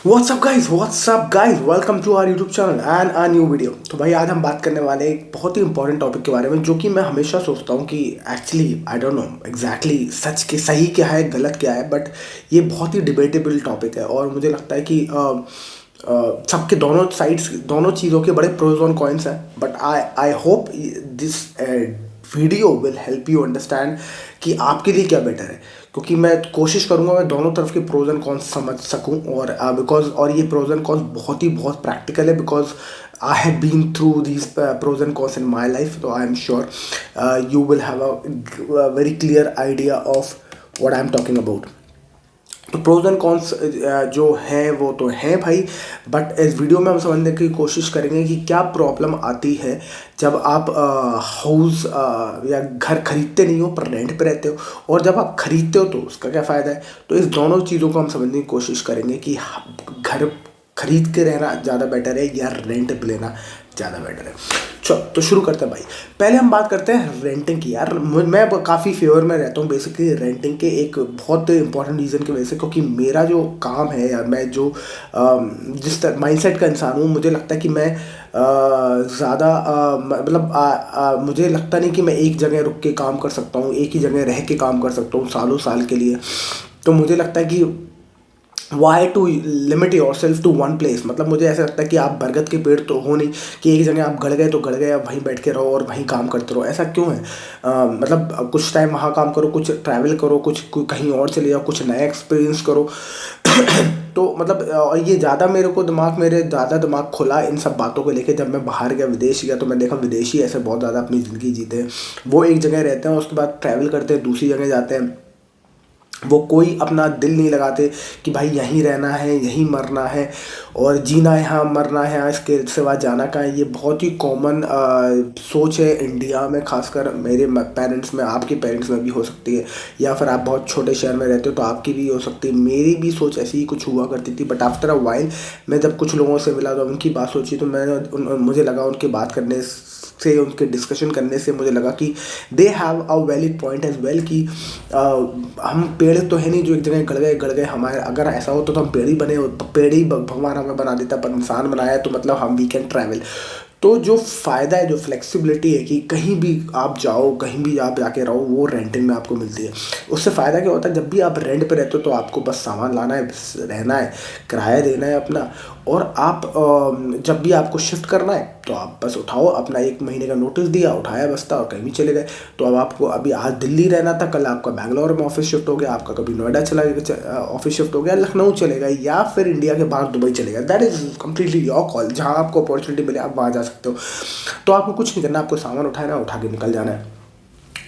WhatsApp guys welcome to our YouTube channel and a new video. तो भाई आज हम बात करने वाले एक बहुत ही इंपॉर्टेंट टॉपिक के बारे में, जो कि मैं हमेशा सोचता हूँ कि actually I don't know exactly सच के सही क्या है गलत क्या है, बट ये बहुत ही डिबेटेबल टॉपिक है और मुझे लगता है कि सबके दोनों साइड्स दोनों चीज़ों के बड़े प्रोज और कॉइन्स हैं। But I hope this video will help you understand कि आपके लिए क्या बेटर है, क्योंकि मैं कोशिश करूंगा मैं दोनों तरफ के प्रोज एंड कॉन्स समझ सकूं। और बिकॉज और ये प्रोज एंड कॉन्स बहुत प्रैक्टिकल है, because I have been through these pros and cons in my life. तो I am sure you will have a very clear idea of what I am talking about. तो pros and cons जो हैं वो तो हैं भाई, but इस video में हम समझने की कोशिश करेंगे कि क्या प्रॉब्लम आती है जब आप हाउस या घर खरीदते नहीं हो पर रेंट पे रहते हो, और जब आप खरीदते हो तो उसका क्या फ़ायदा है। तो इस दोनों चीज़ों को हम समझने की कोशिश करेंगे कि घर खरीद के रहना ज़्यादा बेटर है या रेंट पे लेना ज़्यादा बेटर है। चलो तो शुरू करते हैं भाई। पहले हम बात करते हैं रेंटिंग की। यार मैं काफ़ी फेवर में रहता हूँ बेसिकली रेंटिंग के, एक बहुत इंपॉर्टेंट रीज़न की वजह से, क्योंकि मेरा जो काम है या मैं जो जिस माइंडसेट का इंसान हूँ, मुझे लगता है कि मैं ज़्यादा मुझे लगता नहीं कि मैं एक जगह रुक के काम कर सकता हूँ, एक ही जगह रह के काम कर सकता हूँ सालों साल के लिए। तो मुझे लगता है कि why to limit yourself to one place. मतलब मुझे ऐसा लगता है कि आप बरगद के पेड़ तो हो नहीं कि एक जगह आप गड़ गए तो गड़ गए, आप वहीं बैठ के रहो और वहीं काम करते रहो। ऐसा क्यों है? मतलब कुछ टाइम वहाँ काम करो, कुछ ट्रैवल करो, कहीं और चले जाओ, कुछ नया एक्सपीरियंस करो। तो मतलब और ये ज़्यादा मेरे ज़्यादा दिमाग खुला इन सब बातों को लेके जब मैं बाहर गया, विदेश गया, तो मैं देखा विदेशी ऐसे बहुत ज़्यादा अपनी ज़िंदगी जीते हैं। वो एक जगह रहते हैं, उसके बाद ट्रैवल करते हैं, दूसरी जगह जाते हैं। वो कोई अपना दिल नहीं लगाते कि भाई यहीं रहना है, यहीं मरना है, और जीना है यहाँ, मरना है यहाँ, इसके सिवा जाना कहाँ है। ये बहुत ही कॉमन सोच है इंडिया में, खासकर मेरे पेरेंट्स में, आपके पेरेंट्स में भी हो सकती है, या फिर आप बहुत छोटे शहर में रहते हो तो आपकी भी हो सकती है। मेरी भी सोच ऐसी ही कुछ हुआ करती थी, बट आफ्टर अ वाइल मैं जब कुछ लोगों से मिला तो उनकी बात सोची, तो मुझे लगा उनकी बात करने से, उनके डिस्कशन करने से मुझे लगा कि they have a valid point as well कि हम पेड़ तो है नहीं जो एक जगह गड़ गए हमारे। अगर ऐसा हो तो हम पेड़ ही बने, पेड़ ही भगवान हमें बना देता, पर इंसान बनाया है तो मतलब हम वी कैन ट्रैवल। तो जो फ़ायदा है, जो फ्लेक्सिबिलिटी है कि कहीं भी आप जाओ, कहीं भी आप जाके रहो, वो रेंटिंग में आपको मिलती है। उससे फ़ायदा क्या होता है, जब भी आप रेंट पे रहते हो तो आपको बस सामान लाना है, बस रहना है, किराया देना है अपना। और आप जब भी आपको शिफ्ट करना है तो आप बस उठाओ अपना, 1 महीने का नोटिस दिया, उठाया बस्ता और कहीं भी चले गए। तो अब आपको अभी आज दिल्ली रहना था, कल आपका बैंगलोर में ऑफिस शिफ्ट हो गया, आपका कभी नोएडा चला गया ऑफिस शिफ्ट हो गया, लखनऊ चले गए, या फिर इंडिया के बाहर दुबई चले गए। That is completely your call. जहाँ आपको अपॉर्चुनिटी मिले आप वहाँ जा सकते हो। तो आपको कुछ नहीं करना, आपको सामान उठाना, उठा के निकल जाना है।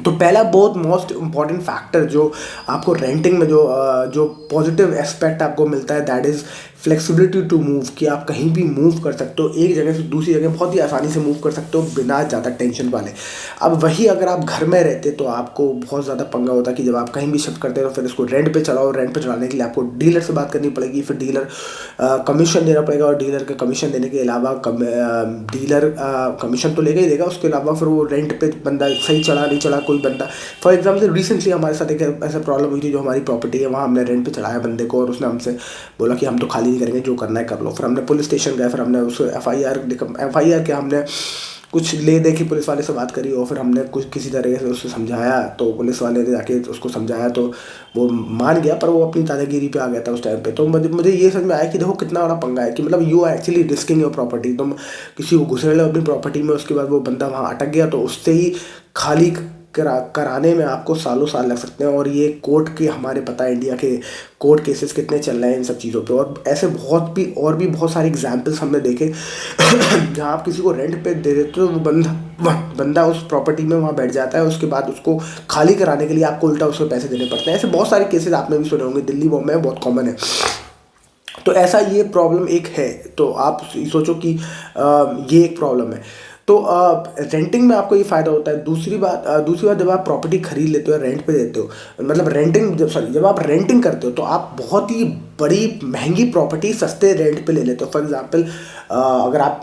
तो पहला बहुत मोस्ट इम्पॉर्टेंट फैक्टर जो आपको रेंटिंग में जो पॉजिटिव एस्पेक्ट आपको मिलता है, that is flexibility to move, कि आप कहीं भी मूव कर सकते हो, एक जगह से दूसरी जगह बहुत ही आसानी से मूव कर सकते हो बिना ज़्यादा टेंशन वाले। अब वही अगर आप घर में रहते तो आपको बहुत ज़्यादा पंगा होता कि जब आप कहीं भी शिफ्ट करते हो तो फिर इसको रेंट पे चलाओ, रेंट पे चलाने के लिए आपको डीलर से बात करनी पड़ेगी, फिर डीलर कमीशन देना पड़ेगा, और डीलर के कमीशन देने के अलावा डीलर कमीशन तो लेगा ही देगा, उसके अलावा फिर वो रेंट पे बंदा सही चढ़ा नहीं चढ़ा कोई बंदा। फॉर एग्जाम्पल रिसेंटली हमारे साथ एक ऐसा प्रॉब्लम हुई थी, जो हमारी प्रॉपर्टी है वहाँ हमने रेंट पे चढ़ाया बंदे को, और उसने हमसे बोला कि हम तो खाली नहीं करेंगे, जो करना है कर लो। फिर हमने पुलिस स्टेशन गए, फिर हमने उसको एफ आई आर क्या, हमने कुछ ले दे के पुलिस वाले से बात करी, और फिर हमने कुछ किसी तरीके से उसको समझाया, तो पुलिस वाले ने जाके उसको समझाया तो वो मान गया, पर वो अपनी दादागिरी पे आ गया था उस टाइम पे। तो मुझे ये समझ में आया कि देखो कितना बड़ा पंगा है, कि मतलब you are actually risking your property. तुम किसी को घुसेड़ लो अपनी प्रॉपर्टी में, उसके बाद वो बंदा वहाँ अटक गया तो उससे ही खाली कराने में आपको सालों साल लग सकते हैं। और ये कोर्ट के, हमारे पता है इंडिया के कोर्ट केसेस कितने चल रहे हैं इन सब चीज़ों पे, और ऐसे बहुत सारे एग्जाम्पल्स हमने देखे जहाँ आप किसी को रेंट पे दे देते हो, वो बंदा उस प्रॉपर्टी में वहाँ बैठ जाता है, उसके बाद उसको खाली कराने के लिए आपको उल्टा उसको पैसे देने पड़ते हैं। ऐसे बहुत सारे केसेस आपने भी सुने होंगे, दिल्ली बॉम्बे में बहुत कॉमन है। तो ऐसा ये प्रॉब्लम एक है। तो आप सोचो कि ये एक प्रॉब्लम है। तो रेंटिंग में आपको ये फ़ायदा होता है। दूसरी बात, जब आप प्रॉपर्टी खरीद लेते हो, रेंट पे देते हो, मतलब जब आप रेंटिंग करते हो तो आप बहुत ही बड़ी महंगी प्रॉपर्टी सस्ते रेंट पे ले लेते हो। फॉर एग्जांपल अगर आप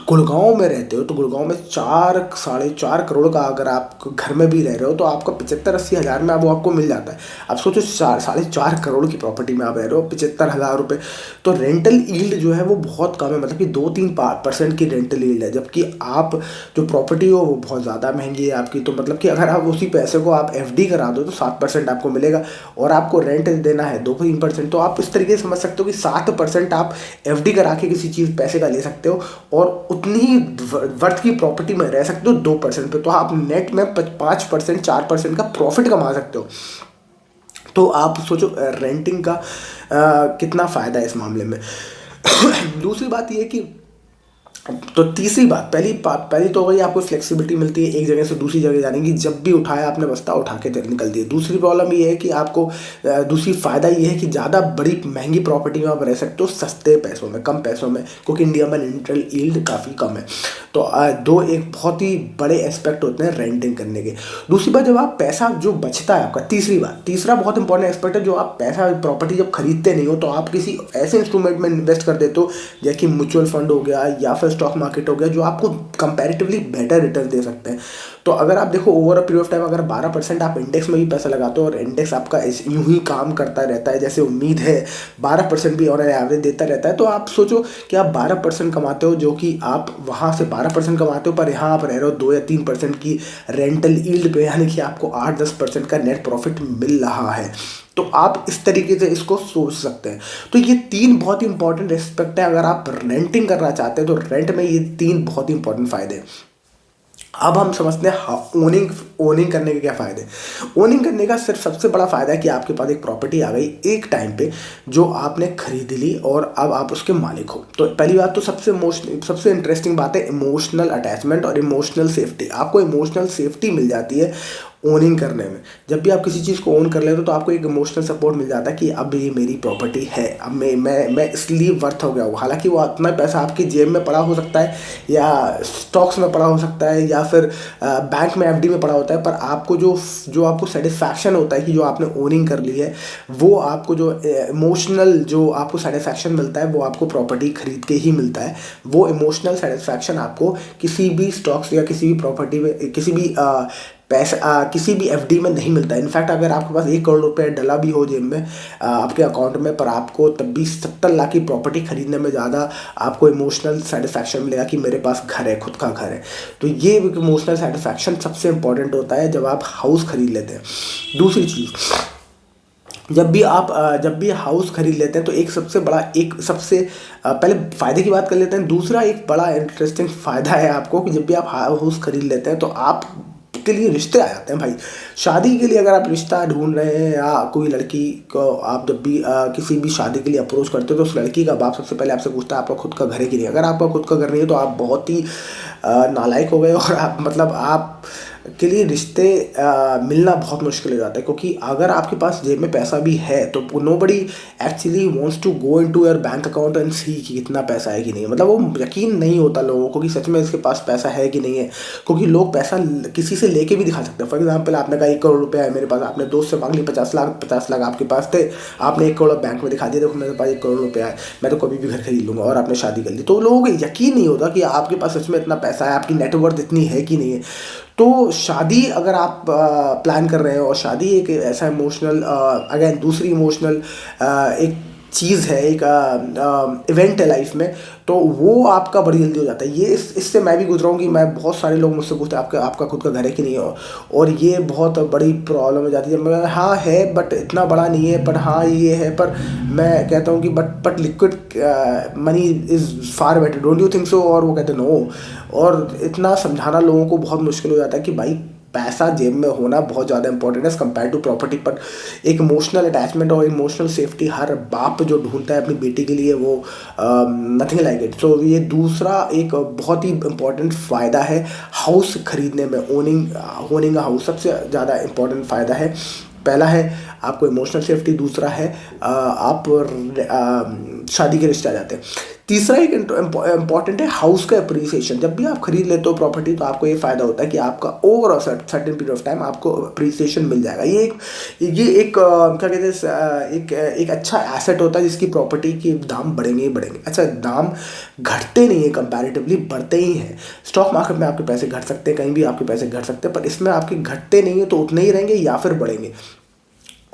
गुड़गांव में रहते हो तो गुड़गांव में 4 साढ़े 4 करोड़ का अगर आप घर में भी रह रहे हो तो आपका 75-80 हज़ार में वो आपको मिल जाता है। आप सोचो 4 साढ़े 4 करोड़ की प्रॉपर्टी में आप रह रहे हो, 75,000 रुपये। तो रेंटल यील्ड जो है वो बहुत कम है, मतलब कि 2-3% की रेंटल यील्ड है। जबकि आप जो प्रॉपर्टी हो वो बहुत ज़्यादा महंगी है आपकी। तो मतलब कि अगर आप उसी पैसे को आप एफडी करा दो तो 7% आपको मिलेगा, और आपको रेंट देना है 2-3%। तो आप इस तरीके से समझ सकते हो कि 7% आप एफडी करा के किसी चीज़ पैसे का ले सकते हो, और उतनी ही वर्थ की प्रॉपर्टी में रह सकते हो 2% पे। तो आप नेट में 5%, 4% का प्रॉफिट कमा सकते हो। तो आप सोचो रेंटिंग का कितना फ़ायदा है इस मामले में। दूसरी बात ये कि, तो तीसरी बात, पहली तो हो गई आपको फ्लेक्सिबिलिटी मिलती है एक जगह से दूसरी जगह जाने की, जब भी उठाया आपने बस्ता उठा के निकल दिए। दूसरी प्रॉब्लम ये है कि आपको दूसरी फ़ायदा ये है कि ज़्यादा बड़ी महंगी प्रॉपर्टी में आप रह सकते हो सस्ते पैसों में, कम पैसों में, क्योंकि इंडिया में रेंटल यील्ड काफ़ी कम है। तो दो एक बहुत ही बड़े एस्पेक्ट होते हैं रेंटिंग करने के। दूसरी बात, जब आप पैसा जो बचता है आपका, तीसरा बहुत इंपॉर्टेंट एस्पेक्ट है, जो आप पैसा प्रॉपर्टी जब खरीदते नहीं हो तो आप किसी ऐसे इंस्ट्रूमेंट में इन्वेस्ट कर देते हो, जैसे कि म्यूचुअल फंड हो गया या फिर स्टॉक मार्केट हो गया, जो आपको कंपैरेटिवली बेटर रिटर्न दे सकते हैं। तो अगर आप देखो over a period of time, अगर 12% आप इंडेक्स में भी पैसा लगाते हो और इंडेक्स आपका यूं ही काम करता रहता है जैसे उम्मीद है, 12% भी ऑन एवरेज देता रहता है, तो आप सोचो कि आप 12% कमाते हो, जो कि आप वहाँ से 12% कमाते हो, पर यहाँ आप रह रहे हो 2 या 3% की रेंटल यील्ड पे, यानी कि आपको 8-10% का नेट प्रॉफिट मिल रहा है। तो आप इस तरीके से इसको सोच सकते हैं। तो ये 3 बहुत ही इंपॉर्टेंट एस्पेक्ट है अगर आप रेंटिंग करना चाहते हैं, तो रेंट में ये 3 बहुत ही इंपॉर्टेंट फायदे हैं। अब हम समझते हैं ओनिंग करने के क्या फ़ायदे। ओनिंग करने का सिर्फ सबसे बड़ा फ़ायदा है कि आपके पास एक प्रॉपर्टी आ गई एक टाइम पे, जो आपने खरीद ली और अब आप उसके मालिक हो। तो पहली बात तो सबसे इंटरेस्टिंग बात है इमोशनल अटैचमेंट और इमोशनल सेफ्टी। आपको इमोशनल सेफ्टी मिल जाती है ओनिंग करने में। जब भी आप किसी चीज़ को ओन कर लेते हो तो आपको एक इमोशनल सपोर्ट मिल जाता है कि अब ये मेरी प्रॉपर्टी है, अब मैं इसलिए वर्थ हो गया हूँ। हालांकि वो इतना पैसा आपकी जेब में पड़ा हो सकता है, या स्टॉक्स में पड़ा हो सकता है, या फिर बैंक में एफडी में पड़ा होता है, पर आपको जो आपको सेटिस्फैक्शन होता है कि जो आपने ओनिंग कर ली है, वो आपको जो इमोशनल जो आपको सेटिस्फैक्शन मिलता है वो आपको प्रॉपर्टी खरीद के ही मिलता है। वो इमोशनल सेटिस्फैक्शन आपको किसी भी स्टॉक्स या किसी भी प्रॉपर्टी में, किसी भी किसी भी एफडी में नहीं मिलता है। इनफैक्ट अगर आपके पास 1 करोड़ रुपये डला भी हो जेब में आपके अकाउंट में, पर आपको तब भी 70 लाख की प्रॉपर्टी खरीदने में ज़्यादा आपको इमोशनल सेटिस्फैक्शन मिलेगा कि मेरे पास घर है, खुद का घर है। तो ये इमोशनल सेटिस्फैक्शन सबसे इंपॉर्टेंट होता है जब आप हाउस खरीद लेते हैं। दूसरी चीज़, जब भी हाउस खरीद लेते हैं तो सबसे पहले फ़ायदे की बात कर लेते हैं। दूसरा एक बड़ा इंटरेस्टिंग फ़ायदा है आपको कि जब भी आप हाउस खरीद लेते हैं तो आप के लिए रिश्ते आ जाते हैं भाई। शादी के लिए अगर आप रिश्ता ढूंढ रहे हैं, या कोई लड़की को आप जब भी किसी भी शादी के लिए अप्रोच करते हो तो उस लड़की का बाप सबसे पहले आपसे पूछता है आपका खुद का घर है कि नहीं। अगर आपका खुद का घर नहीं है तो आप बहुत ही नालायक हो गए, और आप के लिए रिश्ते मिलना बहुत मुश्किल हो जाता है। क्योंकि अगर आपके पास जेब में पैसा भी है तो nobody actually wants to go into your bank account and see कि कितना पैसा है कि नहीं। मतलब वो यकीन नहीं होता लोगों को कि सच में इसके पास पैसा है कि नहीं है, क्योंकि लोग पैसा किसी से लेके भी दिखा सकते हैं। फॉर एग्जाम्पल आपने कहा 1 करोड़ रुपया है मेरे पास, आपने दोस्त से मांग ली 50 लाख आपके पास थे, आपने 1 करोड़ बैंक में दिखा दिया, देखो मेरे पास 1 करोड़ रुपया है, मैं तो कभी भी घर खरीद लूँगा, और आपने शादी कर ली। तो लोगों को यकीन नहीं होता कि आपके पास सच में इतना पैसा है, आपकी नेटवर्थ इतनी है कि नहीं है। तो शादी अगर आप प्लान कर रहे हो, और शादी एक ऐसा इमोशनल अगेन दूसरी इमोशनल एक चीज़ है, एक इवेंट है लाइफ में, तो वो आपका बड़ी जल्दी हो जाता है। ये इससे मैं भी गुजरा हूँ कि मैं बहुत सारे लोग मुझसे पूछते हैं आपका खुद का घर है कि नहीं हो, और ये बहुत बड़ी प्रॉब्लम हो जाती है। मैं हाँ है बट इतना बड़ा नहीं है, पर हाँ ये है, पर मैं कहता हूँ कि but liquid money is far better, don't you think so. और वो कहते हैं नो। और इतना समझाना लोगों को बहुत मुश्किल हो जाता है कि भाई पैसा जेब में होना बहुत ज़्यादा इंपॉर्टेंट है कंपेयर टू प्रॉपर्टी। पर एक इमोशनल अटैचमेंट और इमोशनल सेफ्टी हर बाप जो ढूंढता है अपनी बेटी के लिए, वो नथिंग लाइक इट। सो ये दूसरा एक बहुत ही इंपॉर्टेंट फ़ायदा है हाउस खरीदने में। ओनिंग हाउस सबसे ज़्यादा इंपॉर्टेंट फ़ायदा है। पहला है आपको इमोशनल सेफ्टी, दूसरा है आप शादी के रिश्ते आ जाते हैं। तीसरा एक इम्पॉर्टेंट है हाउस का अप्रिसिएशन। जब भी आप खरीद लेते हो प्रॉपर्टी तो आपको ये फ़ायदा होता है कि आपका overall certain period of time आपको अप्रिसिएशन मिल जाएगा। ये एक क्या कहते हैं, एक अच्छा एसेट होता है जिसकी प्रॉपर्टी के दाम बढ़ेंगे ही बढ़ेंगे। अच्छा, दाम घटते नहीं है, कंपैरेटिवली बढ़ते ही हैं। स्टॉक मार्केट में आपके पैसे घट सकते हैं, कहीं भी आपके पैसे घट सकते हैं, पर इसमें आपके घटते नहीं है तो उतने ही रहेंगे या फिर बढ़ेंगे।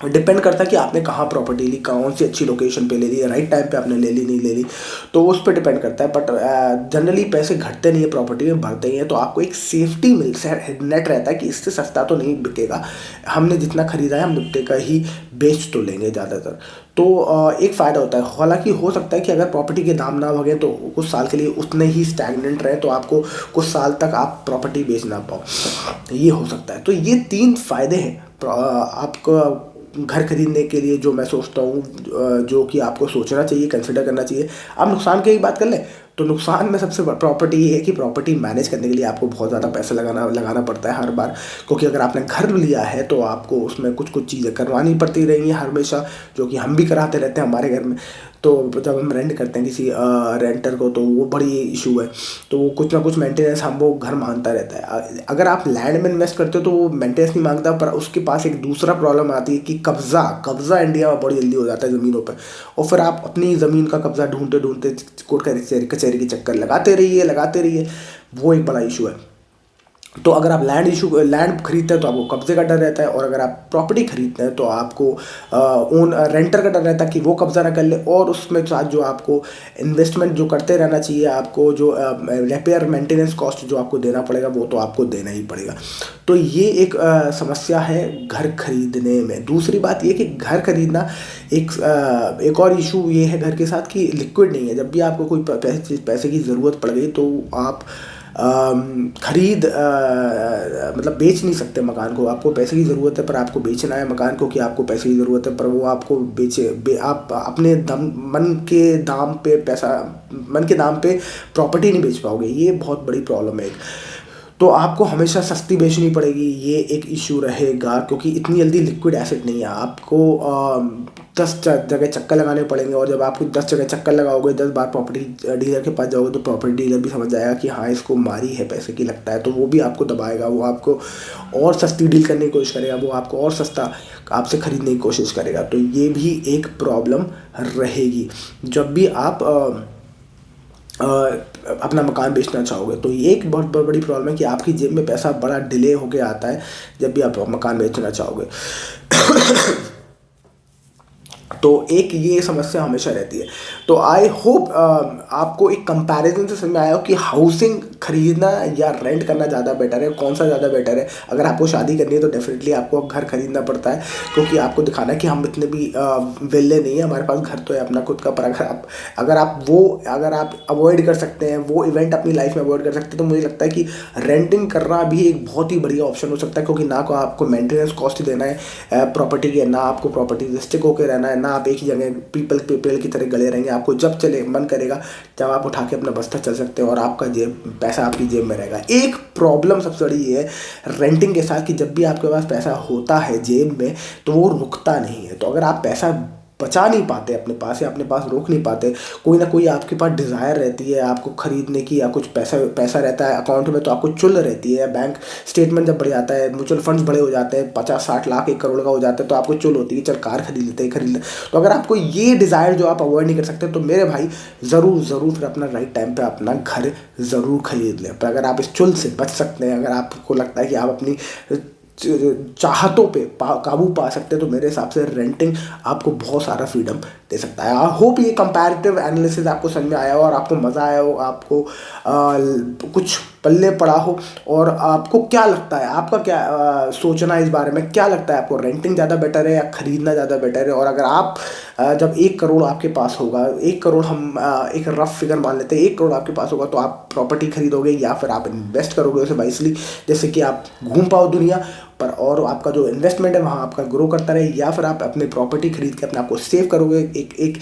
डिपेंड करता है कि आपने कहाँ प्रॉपर्टी ली, कौन सी अच्छी लोकेशन पे ले ली, राइट टाइम पे आपने ले ली नहीं ले ली, तो उस पर डिपेंड करता है। बट जनरली पैसे घटते नहीं है, प्रॉपर्टी में बढ़ते ही हैं। तो आपको एक सेफ्टी नेट रहता है कि इससे सस्ता तो नहीं बिकेगा, हमने जितना खरीदा है हम उतने का ही बेच तो लेंगे ज़्यादातर। तो एक फ़ायदा होता है। हालांकि हो सकता है कि अगर प्रॉपर्टी के दाम ना बढ़े तो कुछ साल के लिए उतने ही स्टैगनेंट रहे, तो आपको कुछ साल तक आप प्रॉपर्टी बेच ना पाओ, ये हो सकता है। तो ये 3 फ़ायदे हैं आपको घर खरीदने के लिए, जो मैं सोचता हूँ, जो कि आपको सोचना चाहिए, कंसिडर करना चाहिए। अब नुकसान की ही बात कर लें तो नुकसान में सबसे प्रॉपर्टी ये है कि प्रॉपर्टी मैनेज करने के लिए आपको बहुत ज़्यादा पैसा लगाना पड़ता है हर बार। क्योंकि अगर आपने घर लिया है तो आपको उसमें कुछ कुछ चीज़ें करवानी पड़ती रहेंगी हमेशा, जो कि हम भी कराते रहते हैं हमारे घर में। तो जब हम रेंट करते हैं किसी रेंटर को तो वो बड़ी इशू है, तो वो कुछ ना कुछ मेंटेनेंस हम वो घर मांगता रहता है। अगर आप लैंड में इन्वेस्ट करते हो तो वो मेंटेनेंस नहीं मांगता, पर उसके पास एक दूसरा प्रॉब्लम आती है कि कब्ज़ा इंडिया में बड़ी जल्दी हो जाता है ज़मीनों पर। और फिर आप अपनी ज़मीन का कब्ज़ा ढूंढते ढूंढते कोर्ट कचहरी के चक्कर लगाते रहिए, वो एक बड़ा इशू है। तो अगर आप लैंड खरीदते हैं तो आपको कब्जे का डर रहता है, और अगर आप प्रॉपर्टी खरीदते हैं तो आपको ओन रेंटर का डर रहता है कि वो कब्जा ना कर ले, और उसमें साथ जो आपको इन्वेस्टमेंट जो करते रहना चाहिए, आपको जो रिपेयर मेंटेनेंस कॉस्ट जो आपको देना पड़ेगा वो तो आपको देना ही पड़ेगा। तो ये एक समस्या है घर खरीदने में। दूसरी बात ये कि घर खरीदना एक और इशू ये है घर के साथ कि लिक्विड नहीं है। जब भी आपको कोई पैसे की ज़रूरत पड़ गई तो आप मतलब बेच नहीं सकते मकान को। आपको पैसे की ज़रूरत है पर आपको बेचना है मकान को, कि आपको पैसे की ज़रूरत है पर वो आपको आप अपने मन के दाम पे प्रॉपर्टी नहीं बेच पाओगे। ये बहुत बड़ी प्रॉब्लम है। तो आपको हमेशा सस्ती बेचनी पड़ेगी, ये एक इशू रहेगा, क्योंकि इतनी जल्दी लिक्विड एसेट नहीं है। आपको 10 जगह चक्कर लगाने पड़ेंगे, और जब आपको 10 जगह चक्कर लगाओगे, 10 बार प्रॉपर्टी डीलर के पास जाओगे, तो प्रॉपर्टी डीलर भी समझ जाएगा कि हाँ इसको मारी है पैसे की लगता है, तो वो भी आपको दबाएगा, वो आपको और सस्ती डील करने की कोशिश करेगा, वो आपको और सस्ता आपसे खरीदने की कोशिश करेगा। तो ये भी एक प्रॉब्लम रहेगी जब भी आप अपना मकान बेचना चाहोगे। तो ये एक बहुत बड़ी प्रॉब्लम है कि आपकी जेब में पैसा बड़ा डिले होके आता है जब भी आप मकान बेचना चाहोगे। तो एक ये समस्या हमेशा रहती है। तो आई होप आपको एक कंपैरिजन से समझ में आया हो कि हाउसिंग खरीदना या रेंट करना ज़्यादा बेटर है, कौन सा ज़्यादा बेटर है। अगर आपको शादी करनी है तो डेफिनेटली आपको घर खरीदना पड़ता है, क्योंकि आपको दिखाना है कि हम इतने भी वेले नहीं है, हमारे पास घर तो है अपना खुद का। पर अगर आप अवॉइड कर सकते हैं, वो इवेंट अपनी लाइफ में अवॉइड कर सकते हैं, तो मुझे लगता है कि रेंटिंग करना भी एक बहुत ही बढ़िया ऑप्शन हो सकता है। क्योंकि ना को आपको मेंटेनेंस कॉस्ट देना है प्रॉपर्टी के, ना आपको प्रॉपर्टी से स्टिक होकर रहना है, ना आप एक ही जगह पेड़ की तरह गले रहेंगे। आपको जब चले मन करेगा जब आप उठा के अपना बस्ता चल सकते हैं, और आपका पैसा आपकी जेब में रहेगा। एक प्रॉब्लम सबसे बड़ी ये है रेंटिंग के साथ कि जब भी आपके पास पैसा होता है जेब में तो वो रुकता नहीं है। तो अगर आप पैसा बचा नहीं पाते अपने पास, या अपने पास रोक नहीं पाते, कोई ना कोई आपके पास डिज़ायर रहती है आपको खरीदने की, या कुछ पैसा रहता है अकाउंट में तो आपको चुल रहती है, या बैंक स्टेटमेंट जब बढ़ जाता है, म्यूचुअल फंड्स बड़े हो जाते हैं, 50-60 लाख 1 करोड़ का हो जाता है, तो आपको चुल होती है चल कार खरीद लेते। तो अगर आपको ये डिज़ायर जो आप अवॉइड नहीं कर सकते, तो मेरे भाई ज़रूर फिर अपना राइट टाइम पर अपना घर ज़रूर खरीद लें। पर अगर आप इस चुल से बच सकते हैं, अगर आपको लगता है कि आप अपनी चाहतों पे काबू पा सकते हैं, तो मेरे हिसाब से रेंटिंग आपको बहुत सारा फ्रीडम दे सकता है। आई होप ये कंपैरेटिव एनालिसिस आपको समझ में आया हो, और आपको मज़ा आया हो, आपको कुछ पल्ले पड़ा हो। और आपको क्या लगता है, आपका क्या सोचना इस बारे में, क्या लगता है आपको, रेंटिंग ज़्यादा बेटर है या खरीदना ज़्यादा बेटर है। और अगर आप जब 1 करोड़ आपके पास होगा, 1 करोड़ हम एक रफ फिगर मान लेते हैं, 1 करोड़ आपके पास होगा, तो आप प्रॉपर्टी खरीदोगे या फिर आप इन्वेस्ट करोगे उसे वाइसली, जैसे कि आप घूम पाओ दुनिया पर, और आपका जो इन्वेस्टमेंट है वहाँ आपका ग्रो करता रहे, या फिर आप अपने प्रॉपर्टी खरीद के अपने आप को सेव करोगे एक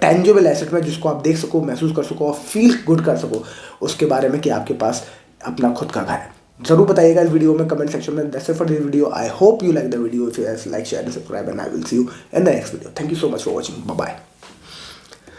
टेंजिबल एसेट में, जिसको आप देख सको, महसूस कर सको और फील गुड कर सको उसके बारे में कि आपके पास अपना खुद का घर है। जरूर बताइएगा इस वीडियो में कमेंट सेक्शन में। That's it for this video. I hope you like the video. If you like, share and subscribe, and I will see you in the next video. Thank you so much for watching. Bye bye.